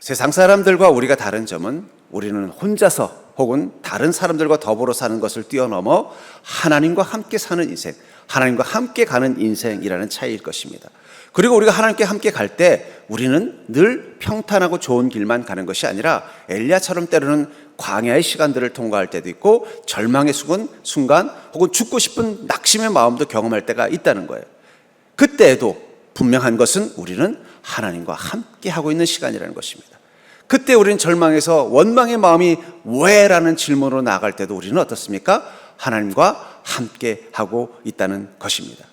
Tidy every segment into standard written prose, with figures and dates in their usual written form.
세상 사람들과 우리가 다른 점은 우리는 혼자서 혹은 다른 사람들과 더불어 사는 것을 뛰어넘어 하나님과 함께 사는 인생, 하나님과 함께 가는 인생이라는 차이일 것입니다. 그리고 우리가 하나님께 함께 갈 때 우리는 늘 평탄하고 좋은 길만 가는 것이 아니라 엘리야처럼 때로는 광야의 시간들을 통과할 때도 있고 절망의 순간 혹은 죽고 싶은 낙심의 마음도 경험할 때가 있다는 거예요. 그때에도 분명한 것은 우리는 하나님과 함께 하고 있는 시간이라는 것입니다. 그때 우리는 절망에서 원망의 마음이 왜? 라는 질문으로 나아갈 때도 우리는 어떻습니까? 하나님과 함께 하고 있다는 것입니다.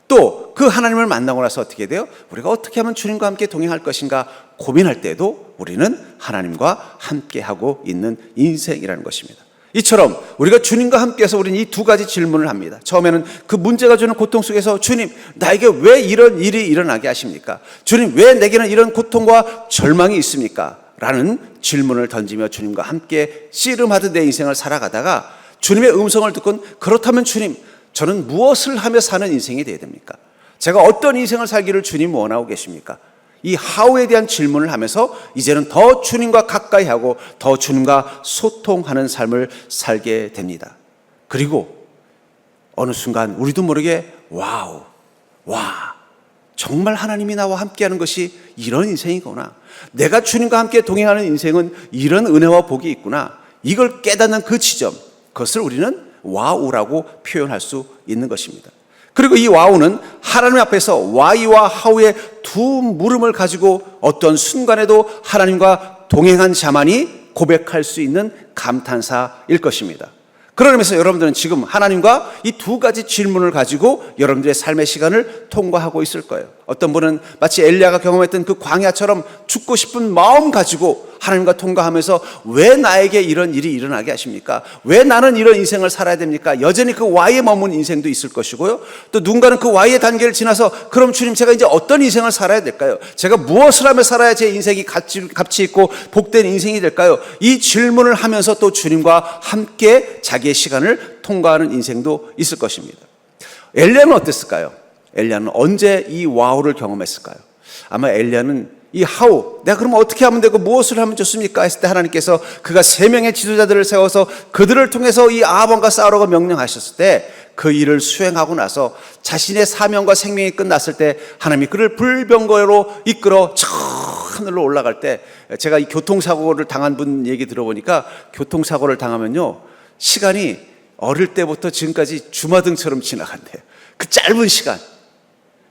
또 그 하나님을 만나고 나서 어떻게 돼요? 우리가 어떻게 하면 주님과 함께 동행할 것인가 고민할 때도 우리는 하나님과 함께 하고 있는 인생이라는 것입니다. 이처럼 우리가 주님과 함께해서 우리는 이 두 가지 질문을 합니다. 처음에는 그 문제가 주는 고통 속에서 주님, 나에게 왜 이런 일이 일어나게 하십니까? 주님, 왜 내게는 이런 고통과 절망이 있습니까? 라는 질문을 던지며 주님과 함께 씨름하듯 내 인생을 살아가다가 주님의 음성을 듣곤 그렇다면 주님, 저는 무엇을 하며 사는 인생이 되어야 됩니까? 제가 어떤 인생을 살기를 주님 원하고 계십니까? 이 하우에 대한 질문을 하면서 이제는 더 주님과 가까이 하고 더 주님과 소통하는 삶을 살게 됩니다. 그리고 어느 순간 우리도 모르게 와, 정말 하나님이 나와 함께하는 것이 이런 인생이구나. 내가 주님과 함께 동행하는 인생은 이런 은혜와 복이 있구나. 이걸 깨닫는 그 지점, 그것을 우리는 와우라고 표현할 수 있는 것입니다. 그리고 이 와우는 하나님 앞에서 와이와 하우의 두 물음을 가지고 어떤 순간에도 하나님과 동행한 자만이 고백할 수 있는 감탄사일 것입니다. 그런 의미에서 여러분들은 지금 하나님과 이 두 가지 질문을 가지고 여러분들의 삶의 시간을 통과하고 있을 거예요. 어떤 분은 마치 엘리야가 경험했던 그 광야처럼 죽고 싶은 마음 가지고 하나님과 통과하면서 왜 나에게 이런 일이 일어나게 하십니까? 왜 나는 이런 인생을 살아야 됩니까? 여전히 그 Y에 머문 인생도 있을 것이고요. 또 누군가는 그 Y의 단계를 지나서 그럼 주님, 제가 이제 어떤 인생을 살아야 될까요? 제가 무엇을 하며 살아야 제 인생이 가치 있고 복된 인생이 될까요? 이 질문을 하면서 또 주님과 함께 자기의 시간을 통과하는 인생도 있을 것입니다. 엘리야는 어땠을까요? 엘리야는 언제 이 와우를 경험했을까요? 아마 엘리야는 이 하우, 내가 그럼 어떻게 하면 되고 무엇을 하면 좋습니까? 했을 때 하나님께서 그가 3명의 지도자들을 세워서 그들을 통해서 이 아합 왕과 싸우라고 명령하셨을 때 그 일을 수행하고 나서 자신의 사명과 생명이 끝났을 때 하나님이 그를 불병거로 이끌어 저 하늘로 올라갈 때, 제가 이 교통사고를 당한 분 얘기 들어보니까 교통사고를 당하면요, 시간이 어릴 때부터 지금까지 주마등처럼 지나간대요. 그 짧은 시간.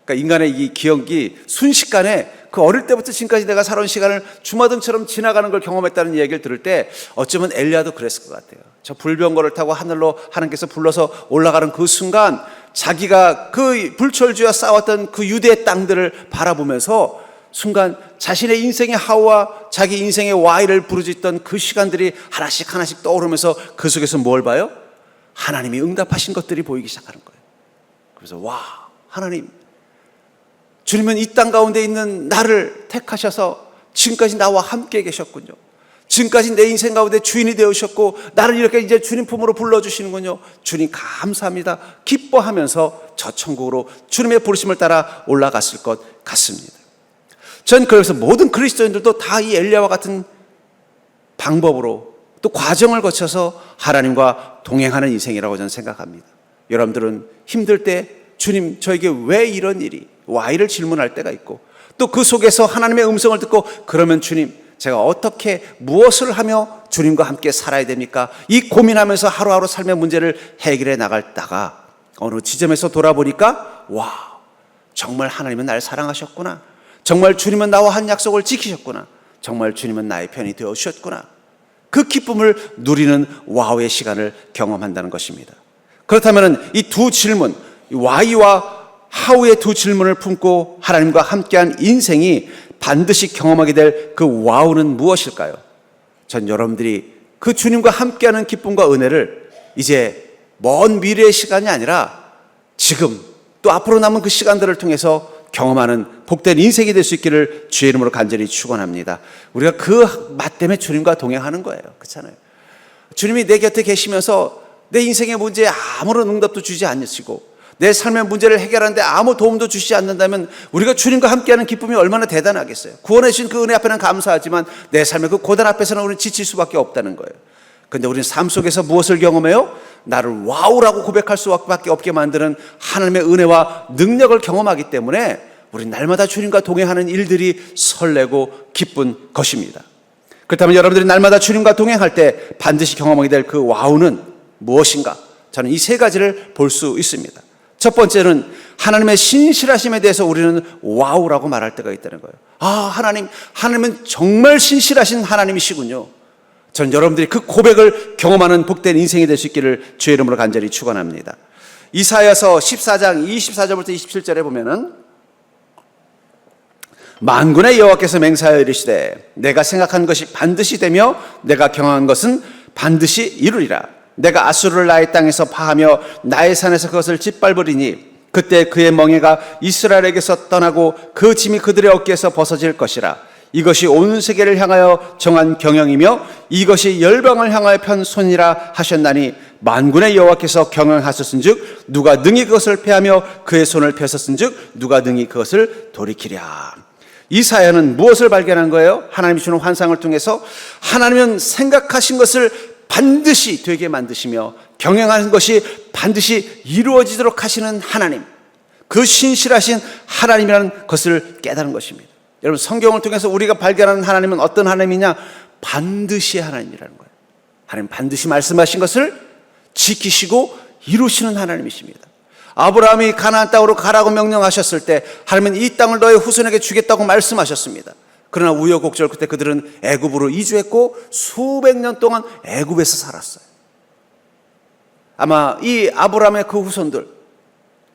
그러니까 인간의 이 기억이 순식간에 그 어릴 때부터 지금까지 내가 살아온 시간을 주마등처럼 지나가는 걸 경험했다는 얘기를 들을 때 어쩌면 엘리야도 그랬을 것 같아요. 저 불병거를 타고 하늘로 하나님께서 불러서 올라가는 그 순간 자기가 그 불철주와 싸웠던 그 유대의 땅들을 바라보면서 순간 자신의 인생의 하우와 자기 인생의 와이를 부르짖던 그 시간들이 하나씩 떠오르면서 그 속에서 뭘 봐요? 하나님이 응답하신 것들이 보이기 시작하는 거예요. 그래서 와, 하나님, 주님은 이 땅 가운데 있는 나를 택하셔서 지금까지 나와 함께 계셨군요. 지금까지 내 인생 가운데 주인이 되어주셨고 나를 이렇게 이제 주님 품으로 불러주시는군요. 주님 감사합니다. 기뻐하면서 저 천국으로 주님의 부르심을 따라 올라갔을 것 같습니다. 전 그래서 모든 그리스도인들도 다 이 엘리야와 같은 방법으로 또 과정을 거쳐서 하나님과 동행하는 인생이라고 저는 생각합니다. 여러분들은 힘들 때 주님, 저에게 왜 이런 일이? Y를 질문할 때가 있고 또 그 속에서 하나님의 음성을 듣고 그러면 주님, 제가 어떻게 무엇을 하며 주님과 함께 살아야 됩니까? 이 고민하면서 하루하루 삶의 문제를 해결해 나갔다가 어느 지점에서 돌아보니까 와, 정말 하나님은 나를 사랑하셨구나. 정말 주님은 나와 한 약속을 지키셨구나. 정말 주님은 나의 편이 되어주셨구나. 그 기쁨을 누리는 와우의 시간을 경험한다는 것입니다. 그렇다면 이 두 질문, Y와 하우의 두 질문을 품고 하나님과 함께한 인생이 반드시 경험하게 될 그 와우는 무엇일까요? 전 여러분들이 그 주님과 함께하는 기쁨과 은혜를 이제 먼 미래의 시간이 아니라 지금 또 앞으로 남은 그 시간들을 통해서 경험하는 복된 인생이 될 수 있기를 주의 이름으로 간절히 축원합니다. 우리가 그 맛 때문에 주님과 동행하는 거예요. 그렇잖아요. 주님이 내 곁에 계시면서 내 인생의 문제에 아무런 응답도 주지 않으시고 내 삶의 문제를 해결하는데 아무 도움도 주시지 않는다면 우리가 주님과 함께하는 기쁨이 얼마나 대단하겠어요. 구원해 주신 그 은혜 앞에는 감사하지만 내 삶의 그 고단 앞에서는 우리는 지칠 수밖에 없다는 거예요. 그런데 우리는 삶 속에서 무엇을 경험해요? 나를 와우라고 고백할 수밖에 없게 만드는 하나님의 은혜와 능력을 경험하기 때문에 우리는 날마다 주님과 동행하는 일들이 설레고 기쁜 것입니다. 그렇다면 여러분들이 날마다 주님과 동행할 때 반드시 경험하게 될 그 와우는 무엇인가? 저는 이 세 가지를 볼 수 있습니다. 첫 번째는 하나님의 신실하심에 대해서 우리는 와우라고 말할 때가 있다는 거예요. 하나님은 정말 신실하신 하나님이시군요. 전 여러분들이 그 고백을 경험하는 복된 인생이 될 수 있기를 주의 이름으로 간절히 축원합니다. 이사야서 14장 24절부터 27절에 보면은 만군의 여호와께서 맹세하여 이르시되 내가 생각한 것이 반드시 되며 내가 경영한 것은 반드시 이루리라. 내가 아수르를 나의 땅에서 파하며 나의 산에서 그것을 짓밟으리니 그때 그의 멍에가 이스라엘에게서 떠나고 그 짐이 그들의 어깨에서 벗어질 것이라. 이것이 온 세계를 향하여 정한 경영이며 이것이 열방을 향하여 편 손이라 하셨나니 만군의 여호와께서 경영하셨은즉 누가 능히 그것을 패하며 그의 손을 펴셨은즉 누가 능히 그것을 돌이키랴. 이사야는 무엇을 발견한 거예요? 하나님이 주는 환상을 통해서 하나님은 생각하신 것을 반드시 되게 만드시며 경영하는 것이 반드시 이루어지도록 하시는 하나님, 그 신실하신 하나님이라는 것을 깨달은 것입니다. 여러분, 성경을 통해서 우리가 발견하는 하나님은 어떤 하나님이냐? 반드시 하나님이라는 거예요. 하나님 반드시 말씀하신 것을 지키시고 이루시는 하나님이십니다. 아브라함이 가나안 땅으로 가라고 명령하셨을 때 하나님은 이 땅을 너의 후손에게 주겠다고 말씀하셨습니다. 그러나 우여곡절 끝에 그들은 애굽으로 이주했고 수백 년 동안 애굽에서 살았어요. 아마 이 아브라함의 그 후손들,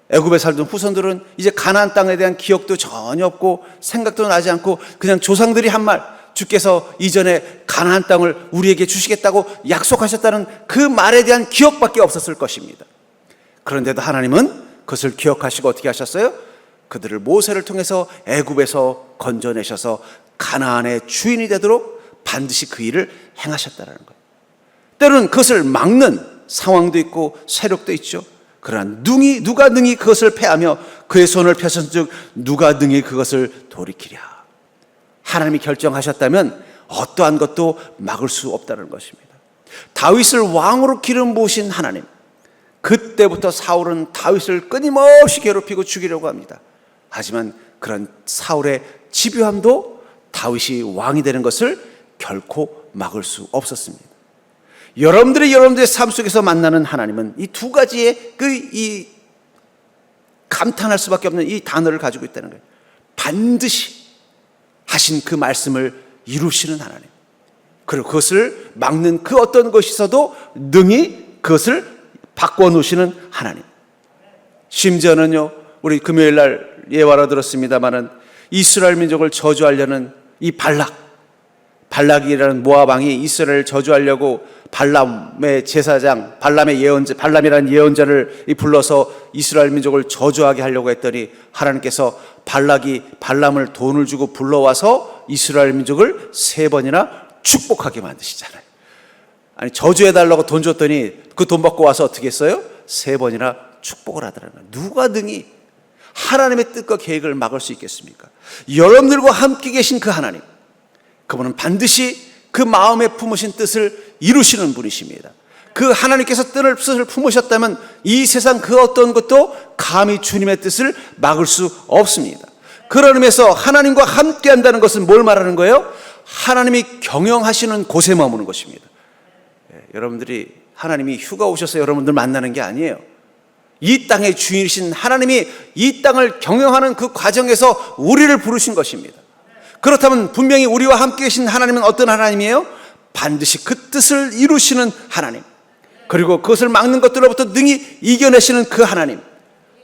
애굽에 살던 후손들은 이제 가나안 땅에 대한 기억도 전혀 없고 생각도 나지 않고 그냥 조상들이 한 말, 주께서 이전에 가나안 땅을 우리에게 주시겠다고 약속하셨다는 그 말에 대한 기억밖에 없었을 것입니다. 그런데도 하나님은 그것을 기억하시고 어떻게 하셨어요? 그들을 모세를 통해서 애굽에서 건져내셔서 가나안의 주인이 되도록 반드시 그 일을 행하셨다는 거예요. 때로는 그것을 막는 상황도 있고 세력도 있죠. 그러나 누가 능히 그것을 패하며 그의 손을 펴선즉 누가 능히 그것을 돌이키랴. 하나님이 결정하셨다면 어떠한 것도 막을 수 없다는 것입니다. 다윗을 왕으로 기름 부으신 하나님, 그때부터 사울은 다윗을 끊임없이 괴롭히고 죽이려고 합니다. 하지만 그런 사울의 집요함도 다윗이 왕이 되는 것을 결코 막을 수 없었습니다. 여러분들의 삶 속에서 만나는 하나님은 이 두 가지의 이 감탄할 수밖에 없는 이 단어를 가지고 있다는 거예요. 반드시 하신 그 말씀을 이루시는 하나님, 그리고 그것을 막는 그 어떤 것이 있어도 능히 그것을 바꿔놓으시는 하나님. 심지어는요, 우리 금요일 날 예화로 들었습니다마는 이스라엘 민족을 저주하려는 이 발락이라는 모압 왕이 이스라엘을 저주하려고 발람의 제사장, 발람이라는 예언자를 불러서 이스라엘 민족을 저주하게 하려고 했더니 하나님께서 발람을 돈을 주고 불러와서 이스라엘 민족을 3번이나 축복하게 만드시잖아요. 아니, 저주해달라고 돈 줬더니 그 돈 받고 와서 어떻게 했어요? 3번이나 축복을 하더라는 거예요. 누가 등이 하나님의 뜻과 계획을 막을 수 있겠습니까? 여러분들과 함께 계신 그 하나님, 그분은 반드시 그 마음에 품으신 뜻을 이루시는 분이십니다. 그 하나님께서 뜻을 품으셨다면 이 세상 그 어떤 것도 감히 주님의 뜻을 막을 수 없습니다. 그런 의미에서 하나님과 함께 한다는 것은 뭘 말하는 거예요? 하나님이 경영하시는 곳에 머무는 것입니다. 여러분들이 하나님이 휴가 오셔서 여러분들 만나는 게 아니에요. 이 땅의 주인이신 하나님이 이 땅을 경영하는 그 과정에서 우리를 부르신 것입니다. 그렇다면 분명히 우리와 함께 계신 하나님은 어떤 하나님이에요? 반드시 그 뜻을 이루시는 하나님, 그리고 그것을 막는 것들로부터 능히 이겨내시는 그 하나님.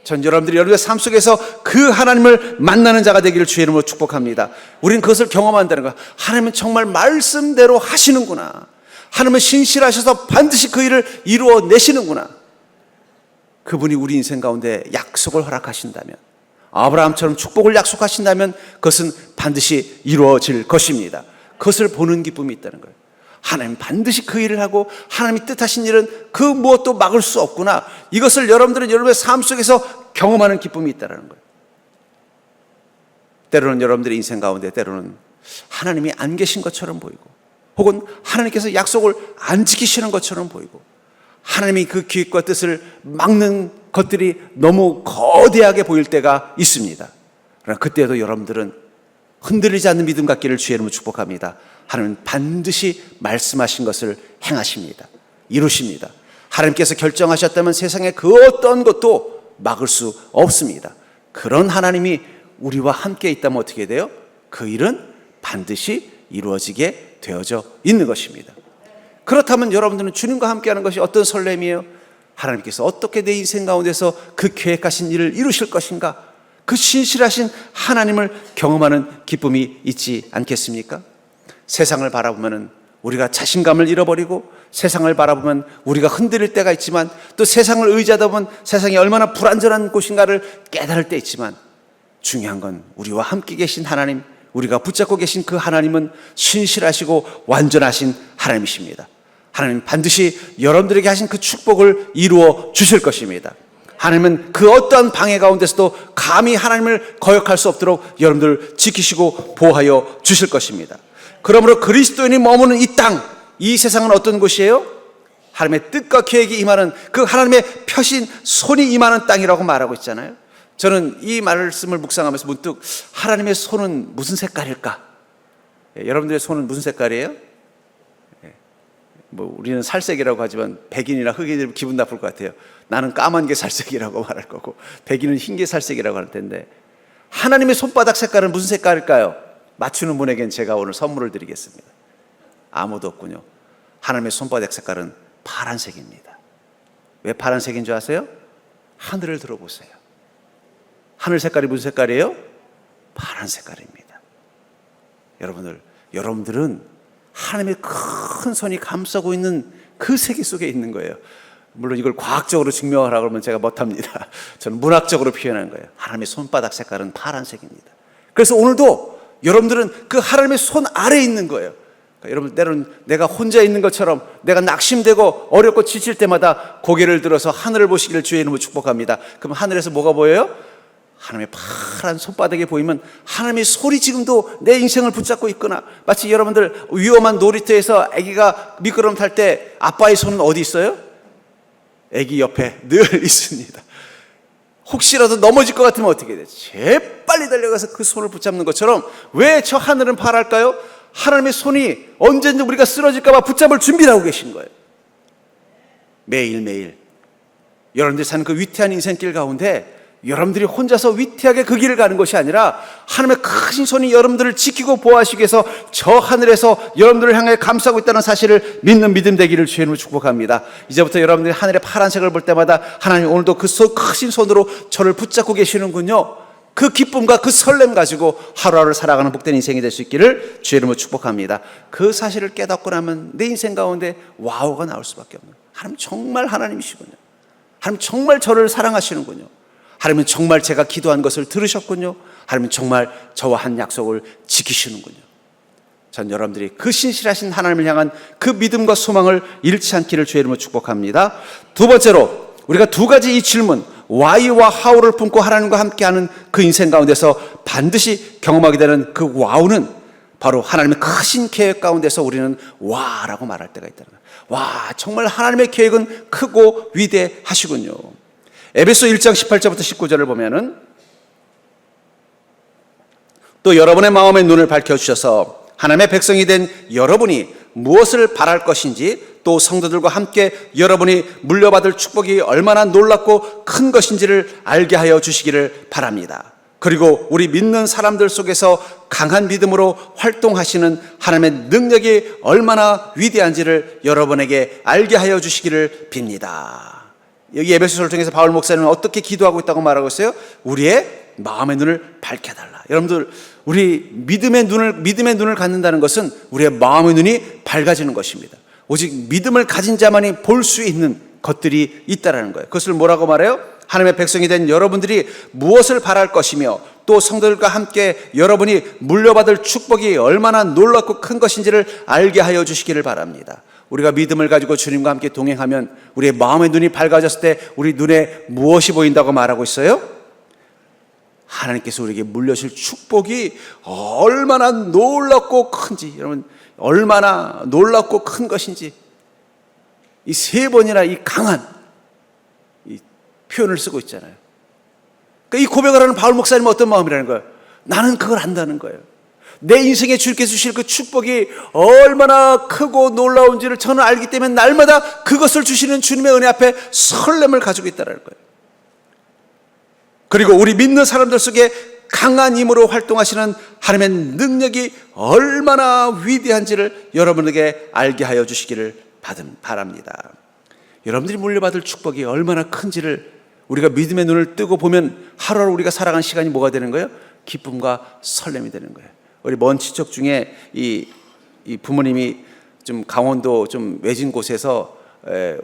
전 여러분들이 여러분의 삶 속에서 그 하나님을 만나는 자가 되기를 주의 이름으로 축복합니다. 우리는 그것을 경험한다는 거야. 하나님은 정말 말씀대로 하시는구나. 하나님은 신실하셔서 반드시 그 일을 이루어내시는구나. 그분이 우리 인생 가운데 약속을 허락하신다면, 아브라함처럼 축복을 약속하신다면 그것은 반드시 이루어질 것입니다. 그것을 보는 기쁨이 있다는 거예요. 하나님 반드시 그 일을 하고 하나님이 뜻하신 일은 그 무엇도 막을 수 없구나. 이것을 여러분들은 여러분의 삶 속에서 경험하는 기쁨이 있다는 거예요. 때로는 여러분들의 인생 가운데 때로는 하나님이 안 계신 것처럼 보이고, 혹은 하나님께서 약속을 안 지키시는 것처럼 보이고, 하나님이 그 계획과 뜻을 막는 것들이 너무 거대하게 보일 때가 있습니다. 그러나 그때도 여러분들은 흔들리지 않는 믿음 갖기를 주의 이름으로 축복합니다. 하나님은 반드시 말씀하신 것을 행하십니다. 이루십니다. 하나님께서 결정하셨다면 세상에 그 어떤 것도 막을 수 없습니다. 그런 하나님이 우리와 함께 있다면 어떻게 돼요? 그 일은 반드시 이루어지게 되어져 있는 것입니다. 그렇다면 여러분들은 주님과 함께하는 것이 어떤 설렘이에요? 하나님께서 어떻게 내 인생 가운데서 그 계획하신 일을 이루실 것인가? 그 신실하신 하나님을 경험하는 기쁨이 있지 않겠습니까? 세상을 바라보면 우리가 자신감을 잃어버리고, 세상을 바라보면 우리가 흔들릴 때가 있지만, 또 세상을 의지하다 보면 세상이 얼마나 불완전한 곳인가를 깨달을 때 있지만, 중요한 건 우리와 함께 계신 하나님, 우리가 붙잡고 계신 그 하나님은 신실하시고 완전하신 하나님이십니다. 하나님 반드시 여러분들에게 하신 그 축복을 이루어 주실 것입니다. 하나님은 그 어떠한 방해 가운데서도 감히 하나님을 거역할 수 없도록 여러분들 지키시고 보호하여 주실 것입니다. 그러므로 그리스도인이 머무는 이 땅, 이 세상은 어떤 곳이에요? 하나님의 뜻과 계획이 임하는, 그 하나님의 펴신 손이 임하는 땅이라고 말하고 있잖아요. 저는 이 말씀을 묵상하면서 문득 하나님의 손은 무슨 색깔일까? 여러분들의 손은 무슨 색깔이에요? 뭐 우리는 살색이라고 하지만 백인이나 흑인이 기분 나쁠 것 같아요. 나는 까만 게 살색이라고 말할 거고, 백인은 흰 게 살색이라고 할 텐데, 하나님의 손바닥 색깔은 무슨 색깔일까요? 맞추는 분에겐 제가 오늘 선물을 드리겠습니다. 아무도 없군요. 하나님의 손바닥 색깔은 파란색입니다. 왜 파란색인 줄 아세요? 하늘을 들어보세요. 하늘 색깔이 무슨 색깔이에요? 파란 색깔입니다. 여러분들은 하나님의 큰 손이 감싸고 있는 그 세계 속에 있는 거예요. 물론 이걸 과학적으로 증명하라고 그러면 제가 못합니다. 저는 문학적으로 표현한 거예요. 하나님의 손바닥 색깔은 파란색입니다. 그래서 오늘도 여러분들은 그 하나님의 손 아래에 있는 거예요. 그러니까 여러분, 때로는 내가 혼자 있는 것처럼 내가 낙심되고 어렵고 지칠 때마다 고개를 들어서 하늘을 보시기를 주의 이름으로 축복합니다. 그럼 하늘에서 뭐가 보여요? 하나님의 파란 손바닥에 보이면 하나님의 손이 지금도 내 인생을 붙잡고 있거나, 마치 여러분들 위험한 놀이터에서 아기가 미끄럼 탈 때 아빠의 손은 어디 있어요? 아기 옆에 늘 있습니다. 혹시라도 넘어질 것 같으면 어떻게 돼요? 재빨리 달려가서 그 손을 붙잡는 것처럼, 왜 저 하늘은 파랄까요? 하나님의 손이 언제든지 우리가 쓰러질까 봐 붙잡을 준비를 하고 계신 거예요. 매일매일 여러분들이 사는 그 위태한 인생길 가운데 여러분들이 혼자서 위태하게 그 길을 가는 것이 아니라, 하나님의 크신 손이 여러분들을 지키고 보호하시기 위해서 저 하늘에서 여러분들을 향해 감싸고 있다는 사실을 믿는 믿음 되기를 주의 이름으로 축복합니다. 이제부터 여러분들이 하늘의 파란색을 볼 때마다 하나님 오늘도 그 크신 손으로 저를 붙잡고 계시는군요. 그 기쁨과 그 설렘 가지고 하루하루를 살아가는 복된 인생이 될 수 있기를 주의 이름으로 축복합니다. 그 사실을 깨닫고 나면 내 인생 가운데 와우가 나올 수밖에 없는, 하나님 정말 하나님이시군요. 하나님 정말 저를 사랑하시는군요. 하나님은 정말 제가 기도한 것을 들으셨군요. 하나님은 정말 저와 한 약속을 지키시는군요. 전 여러분들이 그 신실하신 하나님을 향한 그 믿음과 소망을 잃지 않기를 주의 이름으로 축복합니다. 두 번째로, 우리가 두 가지 이 질문, Why와 How를 품고 하나님과 함께하는 그 인생 가운데서 반드시 경험하게 되는 그 와우는 바로 하나님의 크신 계획 가운데서 우리는 와라고 말할 때가 있다는 거예요. 와, 정말 하나님의 계획은 크고 위대하시군요. 에베소 1장 18절부터 19절을 보면은, 또 여러분의 마음의 눈을 밝혀주셔서 하나님의 백성이 된 여러분이 무엇을 바랄 것인지, 또 성도들과 함께 여러분이 물려받을 축복이 얼마나 놀랍고 큰 것인지를 알게 하여 주시기를 바랍니다. 그리고 우리 믿는 사람들 속에서 강한 믿음으로 활동하시는 하나님의 능력이 얼마나 위대한지를 여러분에게 알게 하여 주시기를 빕니다. 여기 에베소서를 통해서 바울 목사님은 어떻게 기도하고 있다고 말하고 있어요? 우리의 마음의 눈을 밝혀달라. 여러분들, 우리 믿음의 눈을 갖는다는 것은 우리의 마음의 눈이 밝아지는 것입니다. 오직 믿음을 가진 자만이 볼 수 있는 것들이 있다라는 거예요. 그것을 뭐라고 말해요? 하나님의 백성이 된 여러분들이 무엇을 바랄 것이며, 또 성도들과 함께 여러분이 물려받을 축복이 얼마나 놀랍고 큰 것인지를 알게 하여 주시기를 바랍니다. 우리가 믿음을 가지고 주님과 함께 동행하면 우리의 마음의 눈이 밝아졌을 때 우리 눈에 무엇이 보인다고 말하고 있어요? 하나님께서 우리에게 물려주실 축복이 얼마나 놀랍고 큰지, 여러분, 얼마나 놀랍고 큰 것인지 이 세 번이나 이 강한 이 표현을 쓰고 있잖아요. 그러니까 이 고백을 하는 바울 목사님은 어떤 마음이라는 거예요? 나는 그걸 안다는 거예요. 내 인생에 주님께서 주실 그 축복이 얼마나 크고 놀라운지를 저는 알기 때문에 날마다 그것을 주시는 주님의 은혜 앞에 설렘을 가지고 있다는 거예요. 그리고 우리 믿는 사람들 속에 강한 힘으로 활동하시는 하나님의 능력이 얼마나 위대한지를 여러분에게 알게 하여 주시기를 바랍니다. 여러분들이 물려받을 축복이 얼마나 큰지를 우리가 믿음의 눈을 뜨고 보면 하루하루 우리가 살아가는 시간이 뭐가 되는 거예요? 기쁨과 설렘이 되는 거예요. 우리 먼 친척 중에 이 부모님이 좀 강원도 좀 외진 곳에서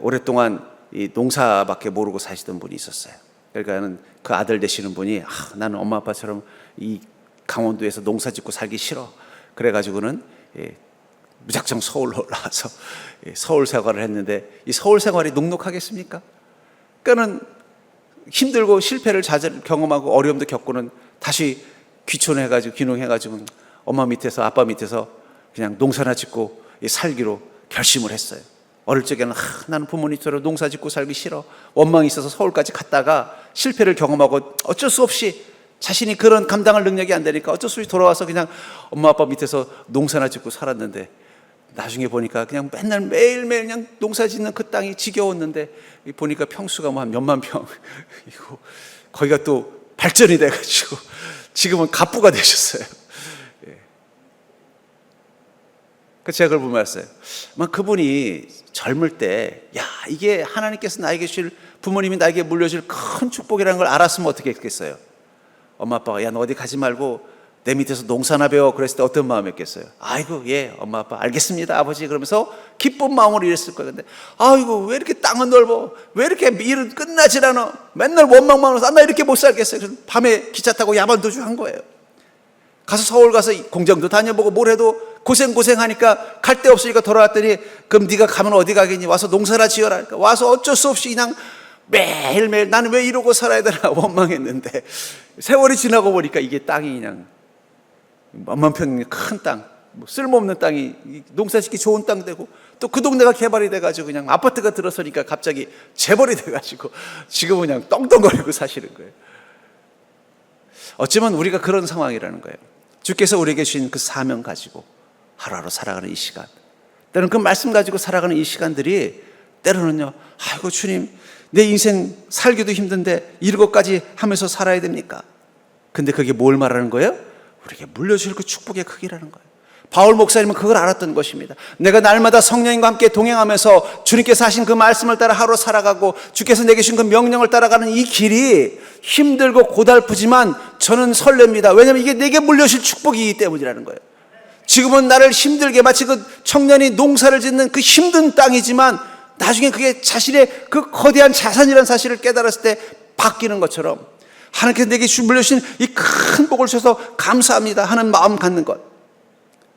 오랫동안 이 농사밖에 모르고 사시던 분이 있었어요. 그러니까는 그 아들 되시는 분이 나는 엄마 아빠처럼 이 강원도에서 농사 짓고 살기 싫어. 그래가지고는 무작정 서울로 올라와서 서울 생활을 했는데 이 서울 생활이 녹록하겠습니까? 그러니까는 힘들고 실패를 경험하고 어려움도 겪고는 다시 귀촌해가지고 귀농해가지고 엄마 밑에서 아빠 밑에서 그냥 농사나 짓고 살기로 결심을 했어요. 어릴 적에는 나는 부모님처럼 농사 짓고 살기 싫어, 원망이 있어서 서울까지 갔다가 실패를 경험하고 어쩔 수 없이 자신이 그런 감당할 능력이 안 되니까 어쩔 수 없이 돌아와서 그냥 엄마 아빠 밑에서 농사나 짓고 살았는데 나중에 보니까 그냥 맨날 매일매일 그냥 농사 짓는 그 땅이 지겨웠는데 보니까 평수가 뭐 한 몇만 평 이고 거기가 또 발전이 돼가지고 지금은 갑부가 되셨어요. 제가 그걸 보면서 그분이 젊을 때 이게 하나님께서 나에게 주실, 부모님이 나에게 물려줄 큰 축복이라는 걸 알았으면 어떻게 했겠어요? 엄마 아빠가 너 어디 가지 말고 내 밑에서 농사나 배워 그랬을 때 어떤 마음이었겠어요? 아이고 엄마 아빠 알겠습니다 아버지 그러면서 기쁜 마음으로 일했을 거예요. 근데 아이고 왜 이렇게 땅은 넓어, 왜 이렇게 일은 끝나질 않아, 맨날 원망만 해서 나 이렇게 못 살겠어요. 그래서 밤에 기차 타고 야반도주 한 거예요. 가서 서울 가서 공장도 다녀보고 뭘 해도 고생하니까 갈 데 없으니까 돌아왔더니 그럼 네가 가면 어디 가겠니? 와서 농사나 지어라. 그러니까 와서 어쩔 수 없이 그냥 매일매일 나는 왜 이러고 살아야 되나 원망했는데 세월이 지나고 보니까 이게 땅이 그냥 몇만 평의 큰 땅, 쓸모없는 땅이 농사 짓기 좋은 땅 되고 또 그 동네가 개발이 돼가지고 그냥 아파트가 들어서니까 갑자기 재벌이 돼가지고 지금은 그냥 떵떵거리고 사시는 거예요. 어쩌면 우리가 그런 상황이라는 거예요. 주께서 우리에게 주신 그 사명 가지고 하루하루 살아가는 이 시간, 때로는 그 말씀 가지고 살아가는 이 시간들이 때로는요, 아이고 주님 내 인생 살기도 힘든데 이것까지 하면서 살아야 됩니까? 근데 그게 뭘 말하는 거예요? 우리에게 물려줄 그 축복의 크기라는 거예요. 바울 목사님은 그걸 알았던 것입니다. 내가 날마다 성령님과 함께 동행하면서 주님께서 하신 그 말씀을 따라 하루 살아가고 주께서 내게 주신 그 명령을 따라가는 이 길이 힘들고 고달프지만 저는 설렙니다. 왜냐하면 이게 내게 물려줄 축복이기 때문이라는 거예요. 지금은 나를 힘들게 마치 그 청년이 농사를 짓는 그 힘든 땅이지만 나중에 그게 자신의 그 거대한 자산이라는 사실을 깨달았을 때 바뀌는 것처럼 하나님께서 내게 물려주신 이 큰 복을 주셔서 감사합니다 하는 마음 갖는 것,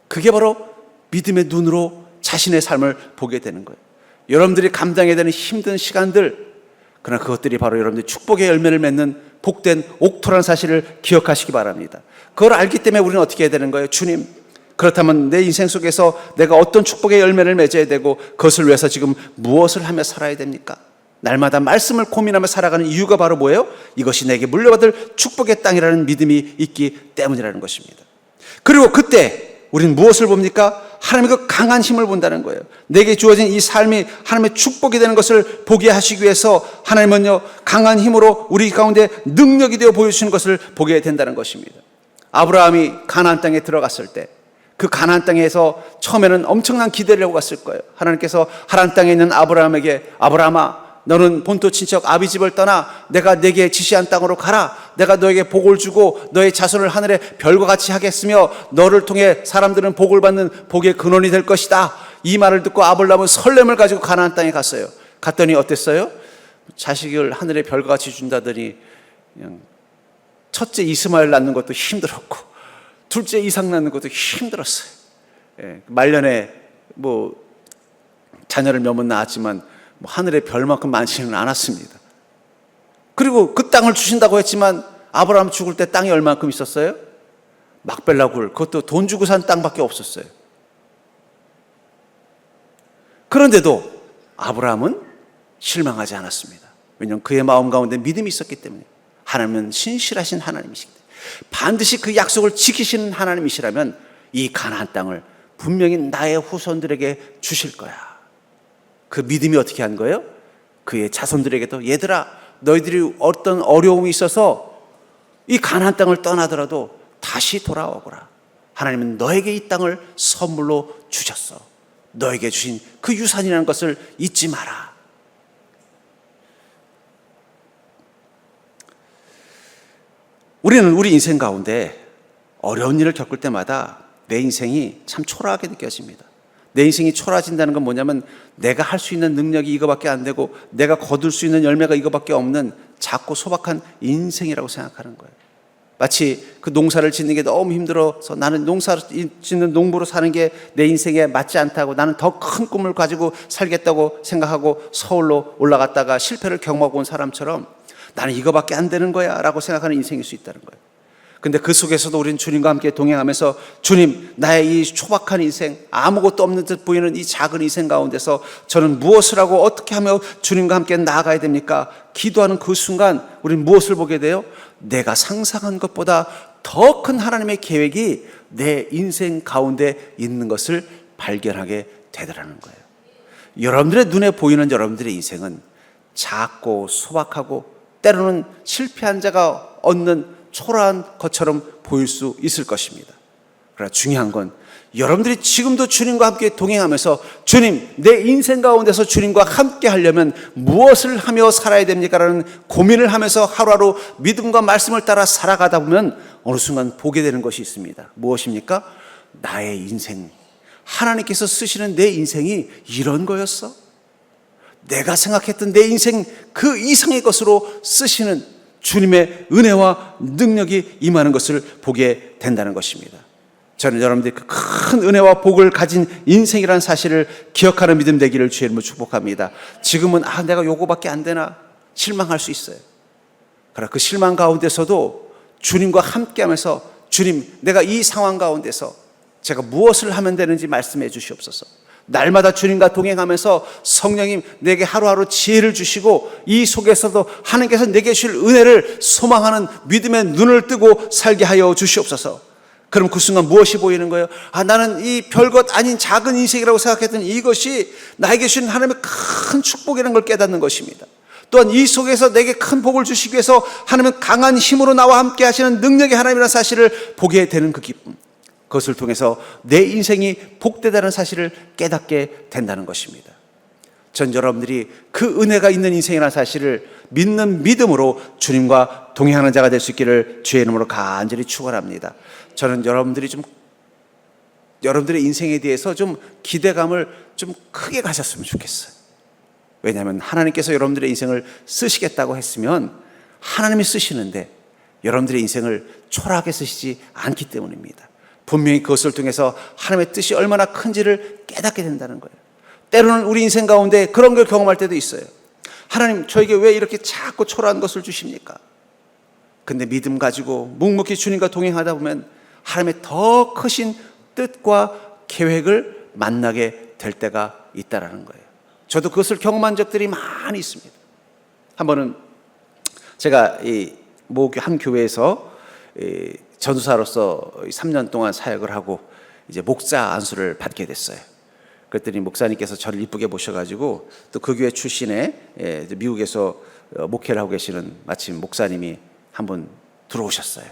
그게 바로 믿음의 눈으로 자신의 삶을 보게 되는 거예요. 여러분들이 감당해야 되는 힘든 시간들, 그러나 그것들이 바로 여러분들이 축복의 열매를 맺는 복된 옥토라는 사실을 기억하시기 바랍니다. 그걸 알기 때문에 우리는 어떻게 해야 되는 거예요? 주님, 그렇다면 내 인생 속에서 내가 어떤 축복의 열매를 맺어야 되고 그것을 위해서 지금 무엇을 하며 살아야 됩니까? 날마다 말씀을 고민하며 살아가는 이유가 바로 뭐예요? 이것이 내게 물려받을 축복의 땅이라는 믿음이 있기 때문이라는 것입니다. 그리고 그때 우리는 무엇을 봅니까? 하나님의 그 강한 힘을 본다는 거예요. 내게 주어진 이 삶이 하나님의 축복이 되는 것을 보게 하시기 위해서 하나님은요, 강한 힘으로 우리 가운데 능력이 되어 보여주시는 것을 보게 된다는 것입니다. 아브라함이 가나안 땅에 들어갔을 때 그 가나안 땅에서 처음에는 엄청난 기대를 하고 갔을 거예요. 하나님께서 하란 땅에 있는 아브라함에게, 아브라함아 너는 본토 친척 아비 집을 떠나 내가 내게 지시한 땅으로 가라. 내가 너에게 복을 주고 너의 자손을 하늘의 별과 같이 하겠으며 너를 통해 사람들은 복을 받는 복의 근원이 될 것이다. 이 말을 듣고 아브라함은 설렘을 가지고 가나안 땅에 갔어요. 갔더니 어땠어요? 자식을 하늘의 별과 같이 준다더니 그냥 첫째 이스마엘 낳는 것도 힘들었고 둘째 이삭 낳는 것도 힘들었어요. 말년에 자녀를 몇 번 낳았지만 뭐 하늘의 별만큼 많지는 않았습니다. 그리고 그 땅을 주신다고 했지만 아브라함 죽을 때 땅이 얼마만큼 있었어요? 막벨라 굴, 그것도 돈 주고 산 땅밖에 없었어요. 그런데도 아브라함은 실망하지 않았습니다. 왜냐하면 그의 마음 가운데 믿음이 있었기 때문에. 하나님은 신실하신 하나님이시기 때문에 반드시 그 약속을 지키시는 하나님이시라면 이 가나안 땅을 분명히 나의 후손들에게 주실 거야. 그 믿음이 어떻게 한 거예요? 그의 자손들에게도 얘들아, 너희들이 어떤 어려움이 있어서 이 가나안 땅을 떠나더라도 다시 돌아오거라. 하나님은 너에게 이 땅을 선물로 주셨어. 너에게 주신 그 유산이라는 것을 잊지 마라. 우리는 우리 인생 가운데 어려운 일을 겪을 때마다 내 인생이 참 초라하게 느껴집니다. 내 인생이 초라해진다는 건 뭐냐면 내가 할 수 있는 능력이 이거밖에 안 되고 내가 거둘 수 있는 열매가 이거밖에 없는 작고 소박한 인생이라고 생각하는 거예요. 마치 그 농사를 짓는 게 너무 힘들어서 나는 농사를 짓는 농부로 사는 게 내 인생에 맞지 않다고, 나는 더 큰 꿈을 가지고 살겠다고 생각하고 서울로 올라갔다가 실패를 경험하고 온 사람처럼 나는 이거밖에 안 되는 거야 라고 생각하는 인생일 수 있다는 거예요. 근데 그 속에서도 우리는 주님과 함께 동행하면서 주님, 나의 이 초박한 인생, 아무것도 없는 듯 보이는 이 작은 인생 가운데서 저는 무엇을 하고 어떻게 하며 주님과 함께 나아가야 됩니까? 기도하는 그 순간 우리는 무엇을 보게 돼요? 내가 상상한 것보다 더 큰 하나님의 계획이 내 인생 가운데 있는 것을 발견하게 되더라는 거예요. 여러분들의 눈에 보이는 여러분들의 인생은 작고 소박하고 때로는 실패한 자가 얻는 초라한 것처럼 보일 수 있을 것입니다. 그러나 중요한 건 여러분들이 지금도 주님과 함께 동행하면서 주님, 내 인생 가운데서 주님과 함께 하려면 무엇을 하며 살아야 됩니까? 라는 고민을 하면서 하루하루 믿음과 말씀을 따라 살아가다 보면 어느 순간 보게 되는 것이 있습니다. 무엇입니까? 나의 인생, 하나님께서 쓰시는 내 인생이 이런 거였어? 내가 생각했던 내 인생 그 이상의 것으로 쓰시는 주님의 은혜와 능력이 임하는 것을 보게 된다는 것입니다. 저는 여러분들이 그 큰 은혜와 복을 가진 인생이라는 사실을 기억하는 믿음 되기를 주의 이름으로 축복합니다. 지금은 내가 요거밖에 안 되나 실망할 수 있어요. 그러나 그 실망 가운데서도 주님과 함께하면서 주님, 내가 이 상황 가운데서 제가 무엇을 하면 되는지 말씀해 주시옵소서. 날마다 주님과 동행하면서 성령님 내게 하루하루 지혜를 주시고 이 속에서도 하나님께서 내게 주실 은혜를 소망하는 믿음의 눈을 뜨고 살게 하여 주시옵소서. 그럼 그 순간 무엇이 보이는 거예요? 나는 이 별것 아닌 작은 인생이라고 생각했던 이것이 나에게 주신 하나님의 큰 축복이라는 걸 깨닫는 것입니다. 또한 이 속에서 내게 큰 복을 주시기 위해서 하나님은 강한 힘으로 나와 함께 하시는 능력의 하나님이라는 사실을 보게 되는 그 기쁨, 그것을 통해서 내 인생이 복되다는 사실을 깨닫게 된다는 것입니다. 전 여러분들이 그 은혜가 있는 인생이라는 사실을 믿는 믿음으로 주님과 동행하는 자가 될 수 있기를 주의 이름으로 간절히 축원합니다. 저는 여러분들이 여러분들의 인생에 대해서 좀 기대감을 좀 크게 가졌으면 좋겠어요. 왜냐하면 하나님께서 여러분들의 인생을 쓰시겠다고 했으면 하나님이 쓰시는데 여러분들의 인생을 초라하게 쓰시지 않기 때문입니다. 분명히 그것을 통해서 하나님의 뜻이 얼마나 큰지를 깨닫게 된다는 거예요. 때로는 우리 인생 가운데 그런 걸 경험할 때도 있어요. 하나님, 저에게 왜 이렇게 자꾸 초라한 것을 주십니까? 근데 믿음 가지고 묵묵히 주님과 동행하다 보면 하나님의 더 크신 뜻과 계획을 만나게 될 때가 있다라는 거예요. 저도 그것을 경험한 적들이 많이 있습니다. 한 번은 제가 한 교회에서 전도사로서 3년 동안 사역을 하고 이제 목사 안수를 받게 됐어요. 그랬더니 목사님께서 저를 이쁘게 보셔가지고 또 그 교회 출신의 미국에서 목회를 하고 계시는 마침 목사님이 한 분 들어오셨어요.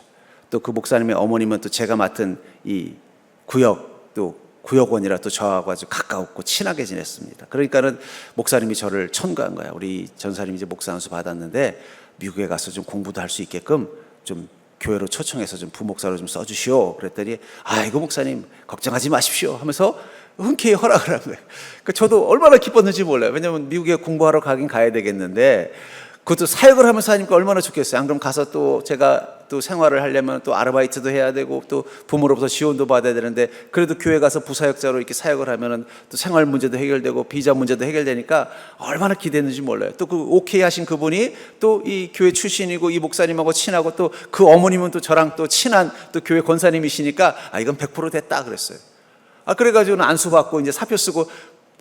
또 그 목사님의 어머님은 또 제가 맡은 이 구역 또 구역원이라 또 저하고 아주 가까웠고 친하게 지냈습니다. 그러니까는 목사님이 저를 청구한 거야. 우리 전사님이 이제 목사 안수 받았는데 미국에 가서 좀 공부도 할 수 있게끔 좀 교회로 초청해서 좀 부목사로 좀 써주시오. 그랬더니 아이고 목사님 걱정하지 마십시오 하면서 흔쾌히 허락을 한 거예요. 저도 얼마나 기뻤는지 몰라요. 왜냐하면 미국에 공부하러 가긴 가야 되겠는데 그것도 사역을 하면서 하니까 얼마나 좋겠어요. 안 그럼 가서 또 제가 또 생활을 하려면 또 아르바이트도 해야 되고 또 부모로부터 지원도 받아야 되는데, 그래도 교회 가서 부사역자로 이렇게 사역을 하면은 또 생활 문제도 해결되고 비자 문제도 해결되니까 얼마나 기대했는지 몰라요. 또 그 오케이 하신 그분이 또 이 교회 출신이고 이 목사님하고 친하고 또 그 어머님은 또 저랑 또 친한 또 교회 권사님이시니까 이건 100% 됐다 그랬어요. 그래가지고는 안수 받고 이제 사표 쓰고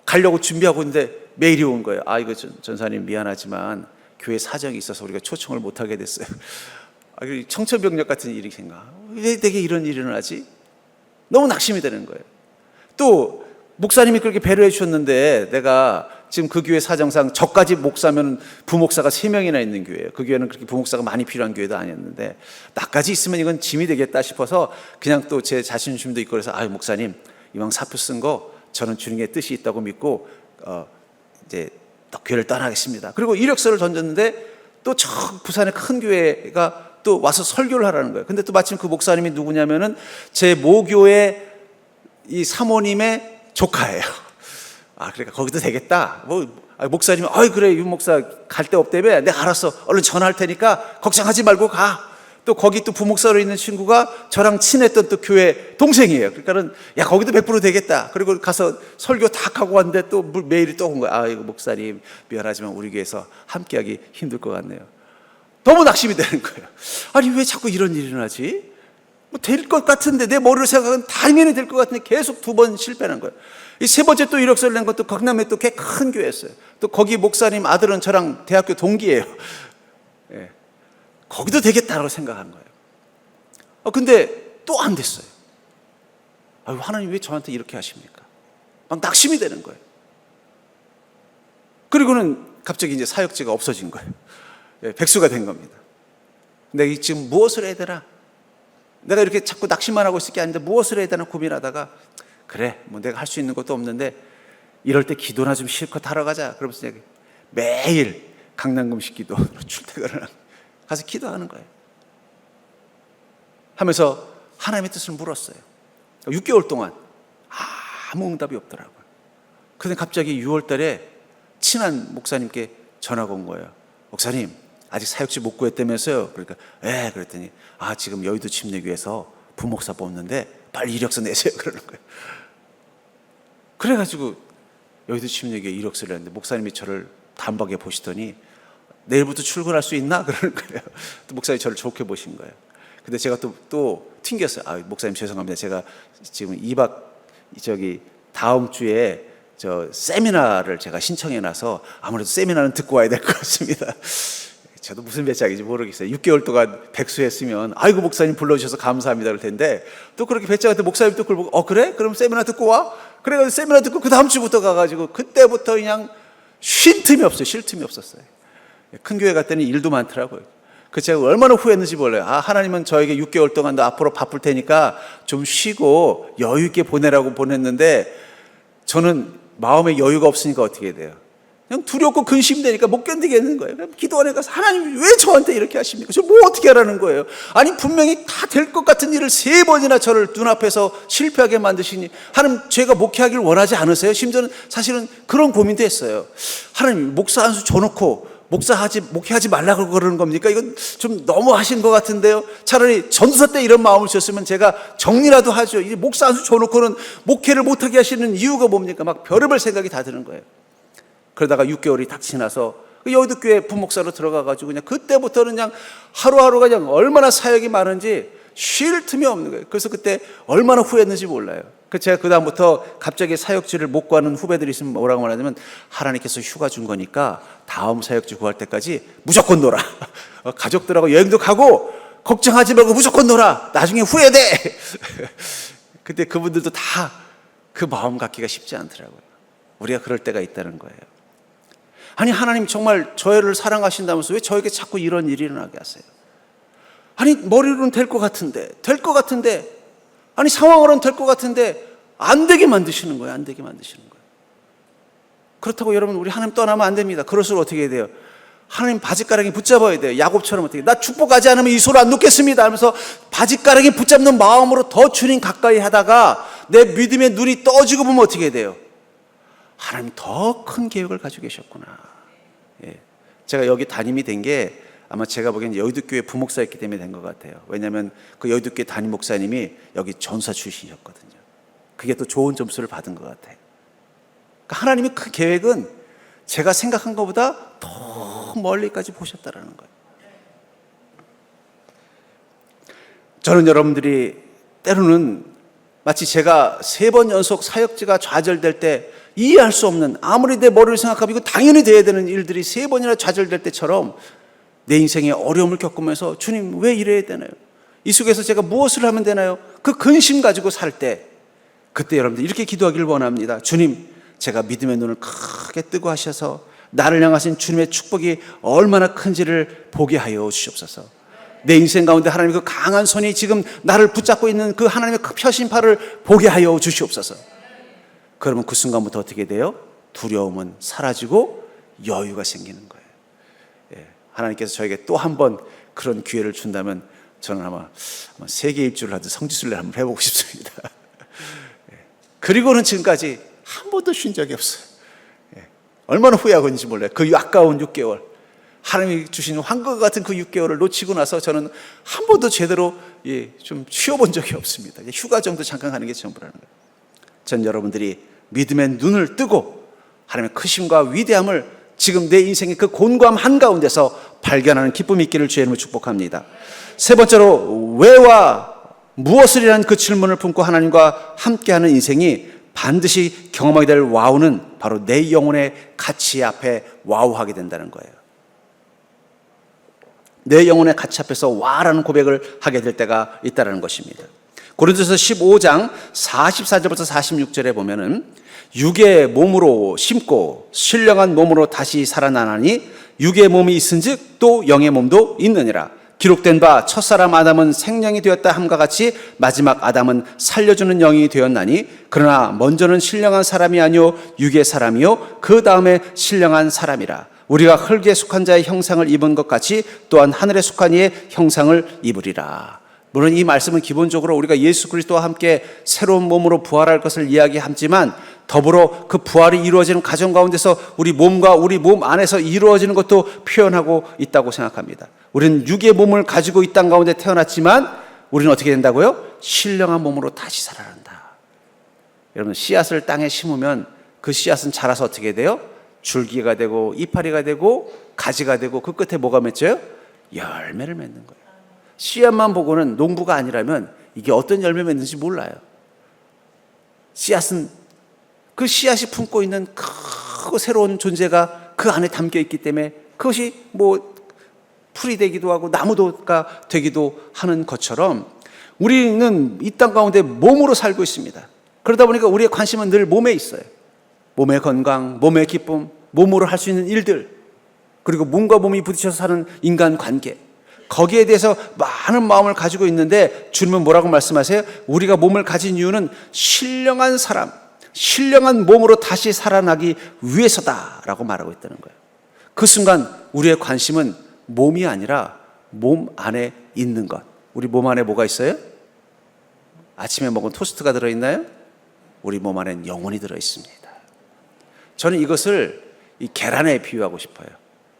가려고 준비하고 있는데 메일이 온 거예요. 이거 전사님 미안하지만 교회 사정이 있어서 우리가 초청을 못 하게 됐어요. 청천벽력 같은 일이 생각. 왜 내게 이런 일이 일어나지? 너무 낙심이 되는 거예요. 또 목사님이 그렇게 배려해 주셨는데, 내가 지금 그 교회 사정상 저까지 목사면 부목사가 3명이나 있는 교회예요. 그 교회는 그렇게 부목사가 많이 필요한 교회도 아니었는데, 나까지 있으면 이건 짐이 되겠다 싶어서 그냥 또 제 자신심도 있고 그래서 목사님 이왕 사표 쓴 거 저는 주님의 뜻이 있다고 믿고 이제 또 교회를 떠나겠습니다. 그리고 이력서를 던졌는데 또 저 부산의 큰 교회가 또 와서 설교를 하라는 거예요. 근데 또 마침 그 목사님이 누구냐면은 제 모교의 이 사모님의 조카예요. 그러니까 거기도 되겠다. 목사님이 그래 유 목사 갈 데 없다며, 내가 알았어 얼른 전화할 테니까 걱정하지 말고 가. 또 거기 또 부목사로 있는 친구가 저랑 친했던 또 교회 동생이에요. 그러니까는 거기도 100% 되겠다. 그리고 가서 설교 다 하고 왔는데 또 메일이 또 온 거야. 이거 목사님 미안하지만 우리 교회에서 함께하기 힘들 것 같네요. 너무 낙심이 되는 거예요. 왜 자꾸 이런 일이 일어나지? 될 것 같은데, 내 머리로 생각하면 당연히 될 것 같은데 계속 2번 실패하는 거예요. 이 3번째 또 이력서를 낸 것도 강남에 또 꽤 큰 교회였어요. 또 거기 목사님 아들은 저랑 대학교 동기예요. 거기도 되겠다라고 생각한 거예요. 근데 또 안 됐어요. 하나님 왜 저한테 이렇게 하십니까? 막 낙심이 되는 거예요. 그리고는 갑자기 이제 사역지가 없어진 거예요. 백수가 된 겁니다. 내가 지금 무엇을 해야 되나? 내가 이렇게 자꾸 낙심만 하고 있을 게 아닌데 무엇을 해야 되나 고민하다가, 그래 내가 할 수 있는 것도 없는데 이럴 때 기도나 좀 실컷 하러 가자. 그러면서 매일 강남금식 기도 출퇴근을 가서 기도하는 거예요. 하면서 하나님의 뜻을 물었어요. 6개월 동안 아무 응답이 없더라고요. 그런데 갑자기 6월 달에 친한 목사님께 전화가 온 거예요. 목사님 아직 사역지 못 구했다면서요? 그러니까 그랬더니 지금 여의도 침례교회에서 부목사 뽑는데 빨리 이력서 내세요 그러는 거예요. 그래가지고 여의도 침례교회 이력서를 냈는데 목사님이 저를 단박에 보시더니 내일부터 출근할 수 있나? 그러는 거예요. 또 목사님이 저를 좋게 보신 거예요. 근데 제가 또 튕겼어요. 목사님 죄송합니다. 제가 지금 2박 다음 주에 세미나를 제가 신청해놔서 아무래도 세미나는 듣고 와야 될 것 같습니다. 저도 무슨 배짱인지 모르겠어요. 6개월 동안 백수했으면 목사님 불러주셔서 감사합니다 그럴 텐데, 또 그렇게 배짱한테 목사님 또 그걸 보고 그래? 그럼 세미나 듣고 와? 그래가지고 세미나 듣고 그 다음 주부터 가가지고 그때부터 그냥 쉴 틈이 없어요. 쉴 틈이 없었어요. 큰 교회 갔더니 일도 많더라고요. 제가 얼마나 후회했는지 몰라요. 하나님은 저에게 6개월 동안 너 앞으로 바쁠 테니까 좀 쉬고 여유 있게 보내라고 보냈는데, 저는 마음에 여유가 없으니까 어떻게 돼요? 그냥 두렵고 근심되니까 못 견디겠는 거예요. 기도원에 가서 하나님 왜 저한테 이렇게 하십니까? 저 뭐 어떻게 하라는 거예요? 분명히 다 될 것 같은 일을 3번이나 저를 눈앞에서 실패하게 만드시니, 하나님 제가 목회하기를 원하지 않으세요? 심지어는 사실은 그런 고민도 했어요. 하나님 목사 한 수 줘놓고 목회하지 말라고 그러는 겁니까? 이건 좀 너무 하신 것 같은데요. 차라리 전도사 때 이런 마음을 주셨으면 제가 정리라도 하죠. 이 목사 한 수 줘놓고는 목회를 못하게 하시는 이유가 뭡니까? 막 별의별 생각이 다 드는 거예요. 그러다가 6개월이 딱 지나서 여의도 교회 부목사로 들어가가지고 그냥 그때부터는 그냥 하루하루가 그냥 얼마나 사역이 많은지 쉴 틈이 없는 거예요. 그래서 그때 얼마나 후회했는지 몰라요. 제가 그 다음부터 갑자기 사역지를 못 구하는 후배들이 있으면 뭐라고 말하냐면, 하나님께서 휴가 준 거니까 다음 사역지 구할 때까지 무조건 놀아. 가족들하고 여행도 가고 걱정하지 말고 무조건 놀아. 나중에 후회돼. 근데 그분들도 다 그 마음 갖기가 쉽지 않더라고요. 우리가 그럴 때가 있다는 거예요. 하나님 정말 저희를 사랑하신다면서 왜 저에게 자꾸 이런 일이 일어나게 하세요? 머리로는 될 것 같은데, 상황으로는 될 것 같은데 안 되게 만드시는 거예요. 안 되게 만드시는 거예요. 그렇다고 여러분, 우리 하나님 떠나면 안 됩니다. 그럴수록 어떻게 해야 돼요? 하나님 바지가랑이 붙잡아야 돼요. 야곱처럼 어떻게, 나 축복하지 않으면 이 소를 안 놓겠습니다 하면서 바지가랑이 붙잡는 마음으로 더 주님 가까이 하다가 내 믿음의 눈이 떠지고 보면 어떻게 돼요? 하나님 더 큰 계획을 가지고 계셨구나. 제가 여기 담임이 된 게 아마 제가 보기엔 여의도교회 부목사였기 때문에 된 것 같아요. 왜냐하면 그 여의도교회 담임 목사님이 여기 전사 출신이셨거든요. 그게 또 좋은 점수를 받은 것 같아요. 그러니까 하나님의 그 계획은 제가 생각한 것보다 더 멀리까지 보셨다라는 거예요. 저는 여러분들이 때로는 마치 제가 3번 연속 사역지가 좌절될 때 이해할 수 없는, 아무리 내 머리를 생각하면 이거 당연히 돼야 되는 일들이 3번이나 좌절될 때처럼 내 인생에 어려움을 겪으면서 주님 왜 이래야 되나요? 이 속에서 제가 무엇을 하면 되나요? 그 근심 가지고 살 때, 그때 여러분들 이렇게 기도하기를 원합니다. 주님, 제가 믿음의 눈을 크게 뜨고 하셔서 나를 향하신 주님의 축복이 얼마나 큰지를 보게 하여 주시옵소서. 내 인생 가운데 하나님의 그 강한 손이 지금 나를 붙잡고 있는 그 하나님의 그 펴신팔을 보게 하여 주시옵소서. 그러면 그 순간부터 어떻게 돼요? 두려움은 사라지고 여유가 생기는 거예요. 하나님께서 저에게 또 한 번 그런 기회를 준다면 저는 아마 세계 일주를 하듯 성지순례를 한번 해보고 싶습니다. 그리고는 지금까지 한 번도 쉰 적이 없어요. 얼마나 후회하고 있는지 몰라요. 그 아까운 6개월, 하나님이 주신 황금 같은 그 6개월을 놓치고 나서 저는 한 번도 제대로 좀 쉬어본 적이 없습니다. 휴가 정도 잠깐 가는 게 전부라는 거예요. 전 여러분들이 믿음의 눈을 뜨고 하나님의 크심과 위대함을 지금 내 인생의 그 곤고함 한가운데서 발견하는 기쁨이 있기를 주의 이름으로 축복합니다. 세 번째로, 왜와 무엇을이라는 그 질문을 품고 하나님과 함께하는 인생이 반드시 경험하게 될 와우는 바로 내 영혼의 가치 앞에 와우하게 된다는 거예요. 내 영혼의 가치 앞에서 와라는 고백을 하게 될 때가 있다는 것입니다. 고린도서 15장 44절부터 46절에 보면은 육의 몸으로 심고 신령한 몸으로 다시 살아나나니 육의 몸이 있은즉 또 영의 몸도 있느니라. 기록된 바 첫사람 아담은 생령이 되었다 함과 같이 마지막 아담은 살려주는 영이 되었나니 그러나 먼저는 신령한 사람이 아니요 육의 사람이요 그 다음에 신령한 사람이라. 우리가 흙에 속한 자의 형상을 입은 것 같이 또한 하늘에 속한 이의 형상을 입으리라. 물론 이 말씀은 기본적으로 우리가 예수 그리스도와 함께 새로운 몸으로 부활할 것을 이야기하지만 더불어 그 부활이 이루어지는 과정 가운데서 우리 몸과 우리 몸 안에서 이루어지는 것도 표현하고 있다고 생각합니다. 우리는 육의 몸을 가지고 이 땅 가운데 태어났지만 우리는 어떻게 된다고요? 신령한 몸으로 다시 살아난다. 여러분, 씨앗을 땅에 심으면 그 씨앗은 자라서 어떻게 돼요? 줄기가 되고 이파리가 되고 가지가 되고 그 끝에 뭐가 맺혀요? 열매를 맺는 거예요. 씨앗만 보고는 농부가 아니라면 이게 어떤 열매 맺는지 몰라요. 씨앗은 그 씨앗이 품고 있는 크고 새로운 존재가 그 안에 담겨 있기 때문에 그것이 뭐 풀이 되기도 하고 나무가 되기도 하는 것처럼 우리는 이 땅 가운데 몸으로 살고 있습니다. 그러다 보니까 우리의 관심은 늘 몸에 있어요. 몸의 건강, 몸의 기쁨, 몸으로 할 수 있는 일들, 그리고 몸과 몸이 부딪혀서 사는 인간 관계, 거기에 대해서 많은 마음을 가지고 있는데 주님은 뭐라고 말씀하세요? 우리가 몸을 가진 이유는 신령한 사람, 신령한 몸으로 다시 살아나기 위해서다라고 말하고 있다는 거예요. 그 순간 우리의 관심은 몸이 아니라 몸 안에 있는 것. 우리 몸 안에 뭐가 있어요? 아침에 먹은 토스트가 들어있나요? 우리 몸 안에는 영혼이 들어있습니다. 저는 이것을 이 계란에 비유하고 싶어요.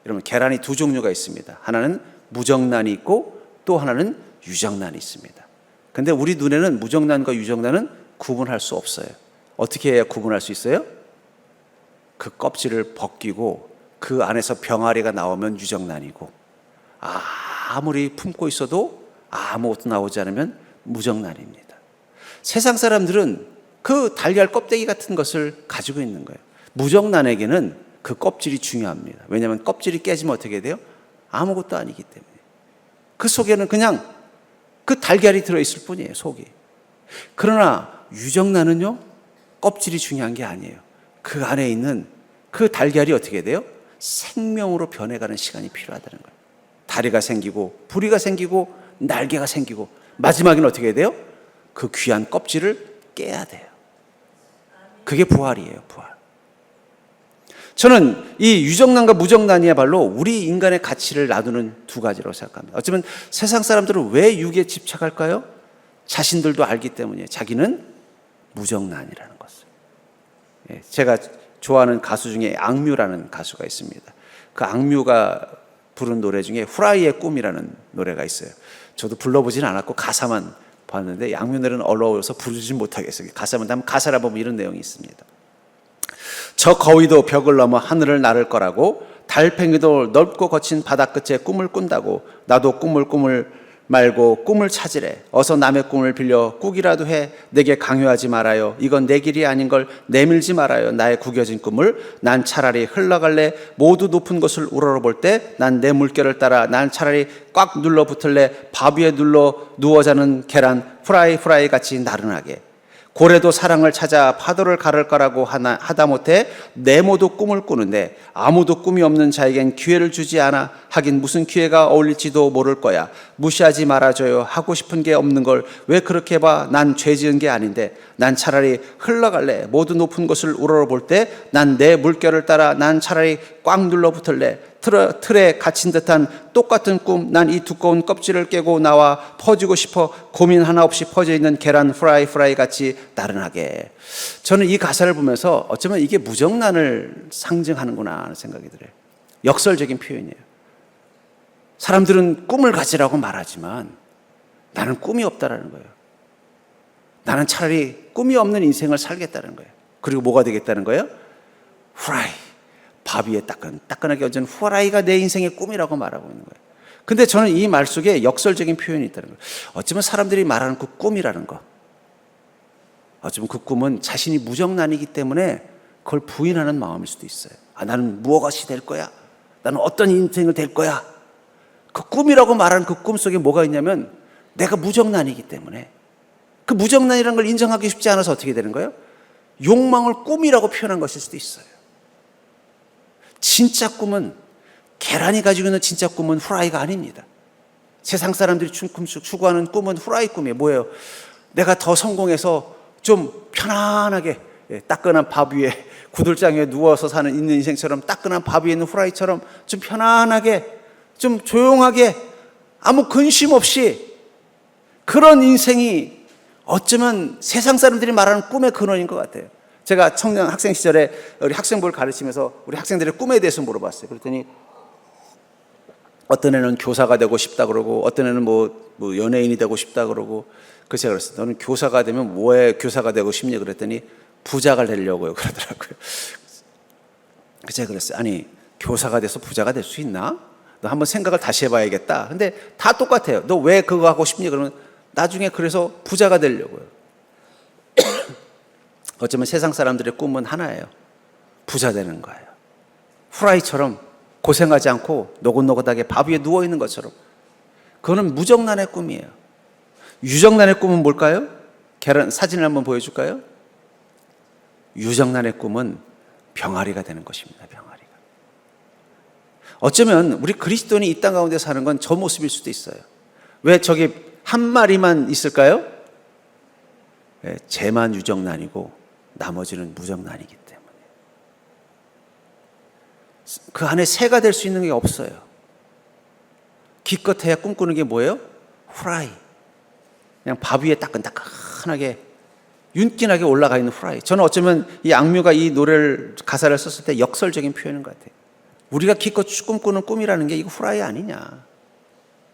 여러분, 계란이 두 종류가 있습니다. 하나는 무정란이 있고 또 하나는 유정란이 있습니다. 근데 우리 눈에는 무정란과 유정란은 구분할 수 없어요. 어떻게 해야 구분할 수 있어요? 그 껍질을 벗기고 그 안에서 병아리가 나오면 유정란이고, 아무리 품고 있어도 아무것도 나오지 않으면 무정란입니다. 세상 사람들은 그 달걀 껍데기 같은 것을 가지고 있는 거예요. 무정란에게는 그 껍질이 중요합니다. 왜냐하면 껍질이 깨지면 어떻게 돼요? 아무것도 아니기 때문에. 그 속에는 그냥 그 달걀이 들어있을 뿐이에요, 속이. 그러나 유정란은요, 껍질이 중요한 게 아니에요. 그 안에 있는 그 달걀이 어떻게 돼요? 생명으로 변해가는 시간이 필요하다는 거예요. 다리가 생기고 부리가 생기고 날개가 생기고 마지막에는 어떻게 돼요? 그 귀한 껍질을 깨야 돼요. 그게 부활이에요, 부활. 저는 이 유정란과 무정란이야말로 우리 인간의 가치를 나누는 두 가지라고 생각합니다. 어쩌면 세상 사람들은 왜 육에 집착할까요? 자신들도 알기 때문이에요. 자기는 무정란이라는 것을. 제가 좋아하는 가수 중에 악뮤라는 가수가 있습니다. 그 악뮤가 부른 노래 중에 후라이의 꿈이라는 노래가 있어요. 저도 불러보진 않았고 가사만 봤는데 악뮤 노래는 어려워서 부르진 못하겠어요. 가사만 하면 가사라 보면 이런 내용이 있습니다. 저 거위도 벽을 넘어 하늘을 나를 거라고, 달팽이도 넓고 거친 바다 끝에 꿈을 꾼다고. 나도 꿈을 말고 꿈을 찾으래. 어서 남의 꿈을 빌려 꾸기라도 해. 내게 강요하지 말아요. 이건 내 길이 아닌 걸 내밀지 말아요. 나의 구겨진 꿈을. 난 차라리 흘러갈래. 모두 높은 곳을 우러러볼 때 난 내 물결을 따라. 난 차라리 꽉 눌러 붙을래. 밥 위에 눌러 누워 자는 계란 프라이 같이 나른하게. 고래도 사랑을 찾아 파도를 가를 거라고 하다못해 네모도 꿈을 꾸는데 아무도 꿈이 없는 자에겐 기회를 주지 않아. 하긴 무슨 기회가 어울릴지도 모를 거야. 무시하지 말아줘요. 하고 싶은 게 없는 걸 왜 그렇게 봐. 난 죄 지은 게 아닌데. 난 차라리 흘러갈래. 모두 높은 곳을 우러러볼 때 난 내 물결을 따라. 난 차라리 꽉 눌러 붙을래. 틀에 갇힌 듯한 똑같은 꿈. 난 이 두꺼운 껍질을 깨고 나와 퍼지고 싶어. 고민 하나 없이 퍼져 있는 계란 프라이 같이 나른하게. 저는 이 가사를 보면서 어쩌면 이게 무정란을 상징하는구나 하는 생각이 들어요. 역설적인 표현이에요. 사람들은 꿈을 가지라고 말하지만 나는 꿈이 없다라는 거예요. 나는 차라리 꿈이 없는 인생을 살겠다는 거예요. 그리고 뭐가 되겠다는 거예요? 후라이. 밥 위에 따끈하게 얹은 후라이가 내 인생의 꿈이라고 말하고 있는 거예요. 근데 저는 이 말 속에 역설적인 표현이 있다는 거예요. 어쩌면 사람들이 말하는 그 꿈이라는 거, 어쩌면 그 꿈은 자신이 무정란이기 때문에 그걸 부인하는 마음일 수도 있어요. 나는 무엇이 될 거야. 나는 어떤 인생을 될 거야. 그 꿈이라고 말하는 그 꿈 속에 뭐가 있냐면 내가 무정란이기 때문에, 그 무정란이라는 걸 인정하기 쉽지 않아서 어떻게 되는 거예요? 욕망을 꿈이라고 표현한 것일 수도 있어요. 진짜 꿈은, 계란이 가지고 있는 진짜 꿈은 후라이가 아닙니다. 세상 사람들이 추구하는 꿈은 후라이 꿈이에요. 뭐예요? 내가 더 성공해서 좀 편안하게 따끈한 밥 위에, 구들장 위에 누워서 사는 있는 인생처럼, 따끈한 밥 위에 있는 후라이처럼 좀 편안하게, 좀 조용하게, 아무 근심 없이, 그런 인생이 어쩌면 세상 사람들이 말하는 꿈의 근원인 것 같아요. 제가 청년 학생 시절에 우리 학생부를 가르치면서 우리 학생들의 꿈에 대해서 물어봤어요. 그랬더니 어떤 애는 교사가 되고 싶다 그러고, 어떤 애는 뭐 연예인이 되고 싶다 그러고. 그래서 제가 그랬어요. 너는 교사가 되면 뭐에 교사가 되고 싶니? 그랬더니 부자가 되려고요. 그러더라고요. 그래서 제가 그랬어요. 아니, 교사가 돼서 부자가 될 수 있나? 너 한번 생각을 다시 해봐야겠다. 근데 다 똑같아요. 너 왜 그거 하고 싶니? 그러면 나중에 그래서 부자가 되려고요. 어쩌면 세상 사람들의 꿈은 하나예요. 부자 되는 거예요. 후라이처럼 고생하지 않고 노곤노곤하게 밥 위에 누워있는 것처럼. 그거는 무정란의 꿈이에요. 유정란의 꿈은 뭘까요? 계란 사진을 한번 보여줄까요? 유정란의 꿈은 병아리가 되는 것입니다. 병아리가. 어쩌면 우리 그리스도인이 이 땅 가운데 사는 건 저 모습일 수도 있어요. 왜 저기 한 마리만 있을까요? 쟤만 유정란이고 나머지는 무정란이기 때문에. 그 안에 새가 될 수 있는 게 없어요. 기껏해야 꿈꾸는 게 뭐예요? 후라이. 그냥 밥 위에 따끈따끈하게 윤기나게 올라가 있는 후라이. 저는 어쩌면 이 악뮤가 이 노래를, 가사를 썼을 때 역설적인 표현인 것 같아요. 우리가 기껏 꿈꾸는 꿈이라는 게 이거 후라이 아니냐.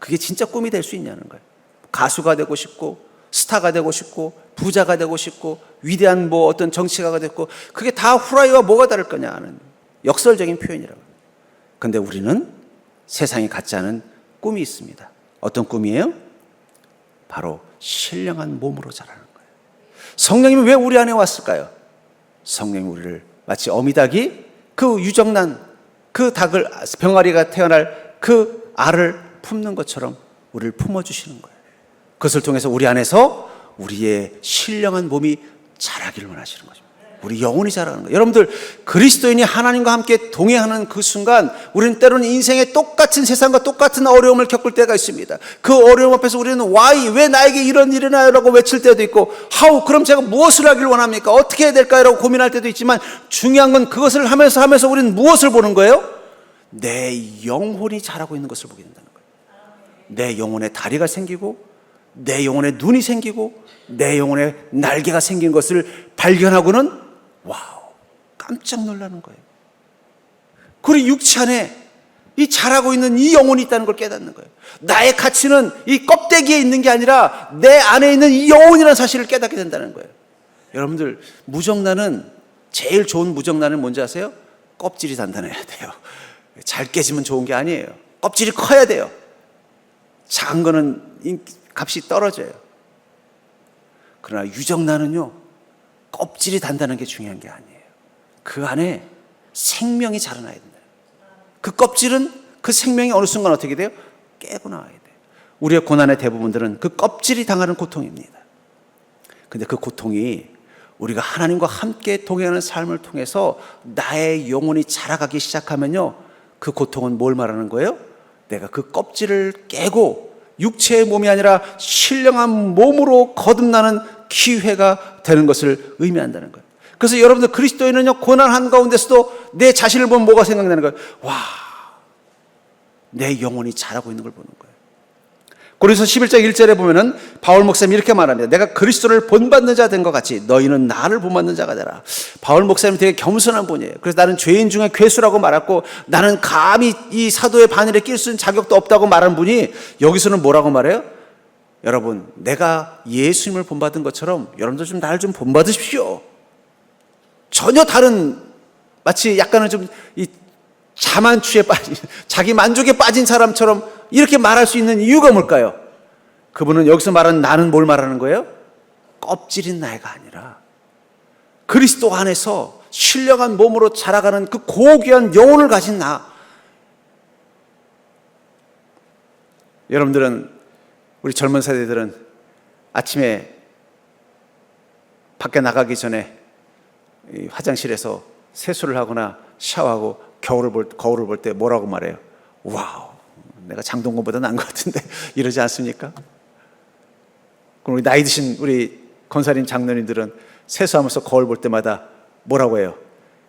그게 진짜 꿈이 될 수 있냐는 거예요. 가수가 되고 싶고, 스타가 되고 싶고, 부자가 되고 싶고, 위대한 뭐 어떤 정치가가 됐고, 그게 다 후라이와 뭐가 다를 거냐 하는 역설적인 표현이라고. 근데 우리는 세상이 갖지 않은 꿈이 있습니다. 어떤 꿈이에요? 바로 신령한 몸으로 자라는 거예요. 성령님이 왜 우리 안에 왔을까요? 성령이 우리를 마치 어미닭이 그 유정란, 그 닭을, 병아리가 태어날 그 알을 품는 것처럼 우리를 품어주시는 거예요. 그것을 통해서 우리 안에서 우리의 신령한 몸이 자라기를 원하시는 거죠. 우리 영혼이 자라는 거예요. 여러분들, 그리스도인이 하나님과 함께 동행하는 그 순간 우리는 때로는 인생의 똑같은 세상과 똑같은 어려움을 겪을 때가 있습니다. 그 어려움 앞에서 우리는 why, 왜 나에게 이런 일이 나요? 라고 외칠 때도 있고, how, 그럼 제가 무엇을 하길 원합니까? 어떻게 해야 될까요? 라고 고민할 때도 있지만, 중요한 건 그것을 하면서 우리는 무엇을 보는 거예요? 내 영혼이 자라고 있는 것을 보게 된다는 거예요. 내 영혼에 다리가 생기고, 내 영혼에 눈이 생기고, 내 영혼에 날개가 생긴 것을 발견하고는 와우, 깜짝 놀라는 거예요. 그리고 육체 안에 이 자라고 있는 이 영혼이 있다는 걸 깨닫는 거예요. 나의 가치는 이 껍데기에 있는 게 아니라 내 안에 있는 이 영혼이라는 사실을 깨닫게 된다는 거예요. 여러분들, 무정란은, 제일 좋은 무정란은 뭔지 아세요? 껍질이 단단해야 돼요. 잘 깨지면 좋은 게 아니에요. 껍질이 커야 돼요. 작은 거는 값이 떨어져요. 그러나 유정란은요, 껍질이 단단한 게 중요한 게 아니에요. 그 안에 생명이 자라나야 된다. 그 껍질은, 그 생명이 어느 순간 어떻게 돼요? 깨고 나와야 돼요. 우리의 고난의 대부분들은 그 껍질이 당하는 고통입니다. 근데 그 고통이 우리가 하나님과 함께 동행하는 삶을 통해서 나의 영혼이 자라가기 시작하면요, 그 고통은 뭘 말하는 거예요? 내가 그 껍질을 깨고 육체의 몸이 아니라 신령한 몸으로 거듭나는 기회가 되는 것을 의미한다는 거예요. 그래서 여러분들, 그리스도인은요, 고난 한가운데서도 내 자신을 보면 뭐가 생각나는 거예요? 와, 내 영혼이 자라고 있는 걸 보는 거예요. 고린도서 11장 1절에 보면은 바울 목사님이 이렇게 말합니다. 내가 그리스도를 본받는 자 된 것 같이 너희는 나를 본받는 자가 되라. 바울 목사님은 되게 겸손한 분이에요. 그래서 나는 죄인 중에 괴수라고 말했고, 나는 감히 이 사도의 바늘에 낄 수 있는 자격도 없다고 말한 분이 여기서는 뭐라고 말해요? 여러분, 내가 예수님을 본받은 것처럼 여러분들 좀 나를 좀 본받으십시오. 전혀 다른, 마치 약간은 좀 이 자만추에 빠진, 자기 만족에 빠진 사람처럼 이렇게 말할 수 있는 이유가 뭘까요? 그분은 여기서 말하는 나는 뭘 말하는 거예요? 껍질인 나이가 아니라 그리스도 안에서 신령한 몸으로 자라가는 그 고귀한 영혼을 가진 나. 여러분들은, 우리 젊은 세대들은 아침에 밖에 나가기 전에 화장실에서 세수를 하거나 샤워하고 거울을 볼 때 뭐라고 말해요? 와우, 내가 장동건보다 나은 것 같은데, 이러지 않습니까? 그럼 우리 나이 드신 우리 권사님 장로님들은 세수하면서 거울 볼 때마다 뭐라고 해요?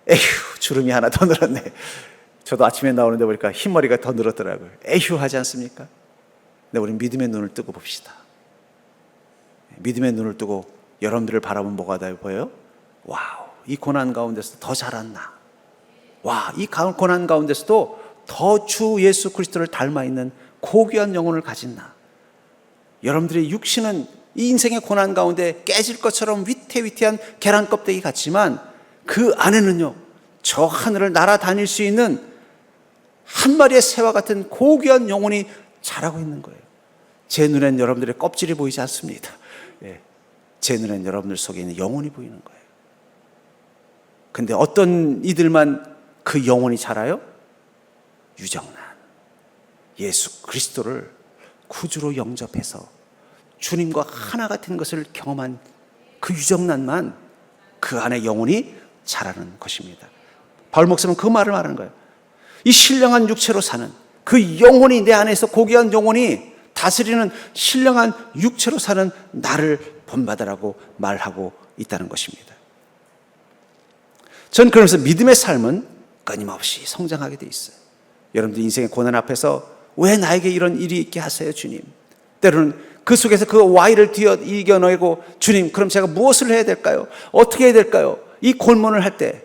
에휴, 주름이 하나 더 늘었네. 저도 아침에 나오는데 보니까 흰머리가 더 늘었더라고요. 에휴 하지 않습니까? 근데 우리 믿음의 눈을 뜨고 봅시다. 믿음의 눈을 뜨고 여러분들을 바라보면 뭐가 다 보여요? 와우, 이 고난 가운데서 더 자랐나? 와, 이 고난 가운데서도 더 주 예수 그리스도를 닮아 있는 고귀한 영혼을 가진 나. 여러분들의 육신은 이 인생의 고난 가운데 깨질 것처럼 위태위태한 계란 껍데기 같지만 그 안에는요, 저 하늘을 날아다닐 수 있는 한 마리의 새와 같은 고귀한 영혼이 자라고 있는 거예요. 제 눈엔 여러분들의 껍질이 보이지 않습니다. 제 눈엔 여러분들 속에 있는 영혼이 보이는 거예요. 근데 어떤 이들만 그 영혼이 자라요? 유정란, 예수 그리스도를 구주로 영접해서 주님과 하나 같은 것을 경험한 그 유정란만 그 안에 영혼이 자라는 것입니다. 바울 목사님은 그 말을 말하는 거예요. 이 신령한 육체로 사는 그 영혼이, 내 안에서 고귀한 영혼이 다스리는 신령한 육체로 사는 나를 본받으라고 말하고 있다는 것입니다. 전 그러면서 믿음의 삶은 끊임없이 성장하게 돼 있어요. 여러분들 인생의 고난 앞에서 왜 나에게 이런 일이 있게 하세요, 주님? 때로는 그 속에서 그 Y를 이겨내고, 주님, 그럼 제가 무엇을 해야 될까요? 어떻게 해야 될까요? 이 고민을 할 때,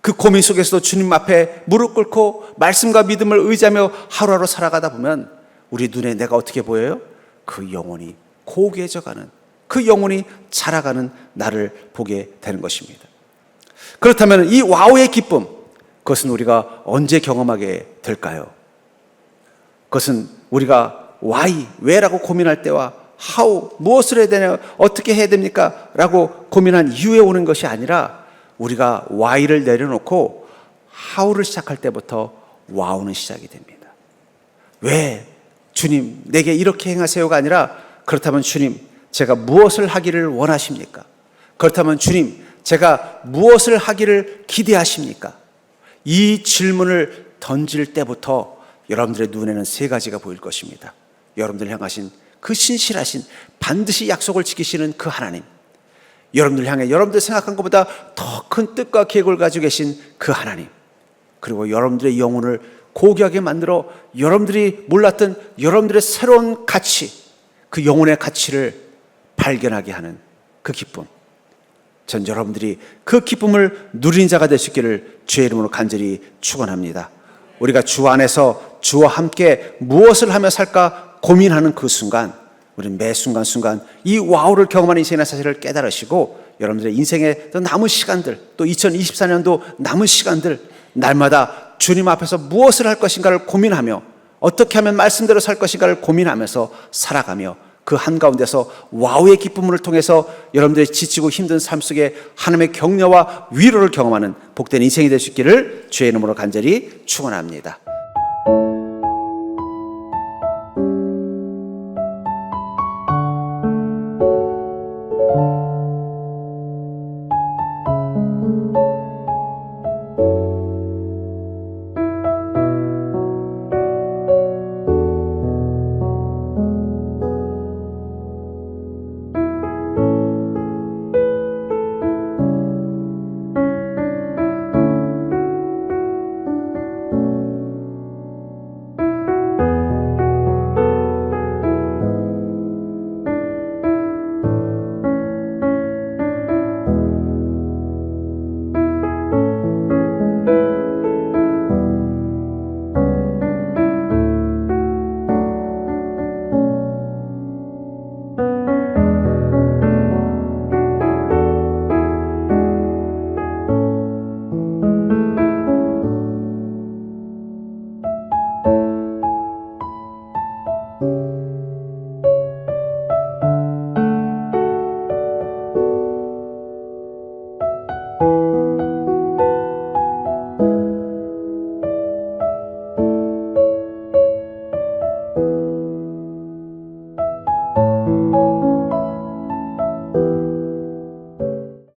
그 고민 속에서도 주님 앞에 무릎 꿇고 말씀과 믿음을 의지하며 하루하루 살아가다 보면 우리 눈에 내가 어떻게 보여요? 그 영혼이 고귀해져가는, 그 영혼이 자라가는 나를 보게 되는 것입니다. 그렇다면 이 와우의 기쁨, 그것은 우리가 언제 경험하게 될까요? 그것은 우리가 why, 왜라고 고민할 때와 how, 무엇을 해야 되냐, 어떻게 해야 됩니까? 라고 고민한 이후에 오는 것이 아니라 우리가 why를 내려놓고 how를 시작할 때부터 wow는 시작이 됩니다. 왜? 주님, 내게 이렇게 행하세요가 아니라, 그렇다면 주님, 제가 무엇을 하기를 원하십니까? 그렇다면 주님, 제가 무엇을 하기를 기대하십니까? 이 질문을 던질 때부터 여러분들의 눈에는 세 가지가 보일 것입니다. 여러분들을 향하신 그 신실하신, 반드시 약속을 지키시는 그 하나님, 여러분들을 향해 여러분들 생각한 것보다 더 큰 뜻과 계획을 가지고 계신 그 하나님, 그리고 여러분들의 영혼을 고귀하게 만들어 여러분들이 몰랐던 여러분들의 새로운 가치, 그 영혼의 가치를 발견하게 하는 그 기쁨. 전 여러분들이 그 기쁨을 누리는 자가 될 수 있기를 주의 이름으로 간절히 축원합니다. 우리가 주 안에서 주와 함께 무엇을 하며 살까 고민하는 그 순간, 우리는 매 순간순간 이 와우를 경험하는 인생의 사실을 깨달으시고 여러분들의 인생의 또 남은 시간들, 또 2024년도 남은 시간들 날마다 주님 앞에서 무엇을 할 것인가를 고민하며 어떻게 하면 말씀대로 살 것인가를 고민하면서 살아가며 그 한가운데서 와우의 기쁨을 통해서 여러분들의 지치고 힘든 삶 속에 하나님의 격려와 위로를 경험하는 복된 인생이 될 수 있기를 주의 이름으로 간절히 축원합니다.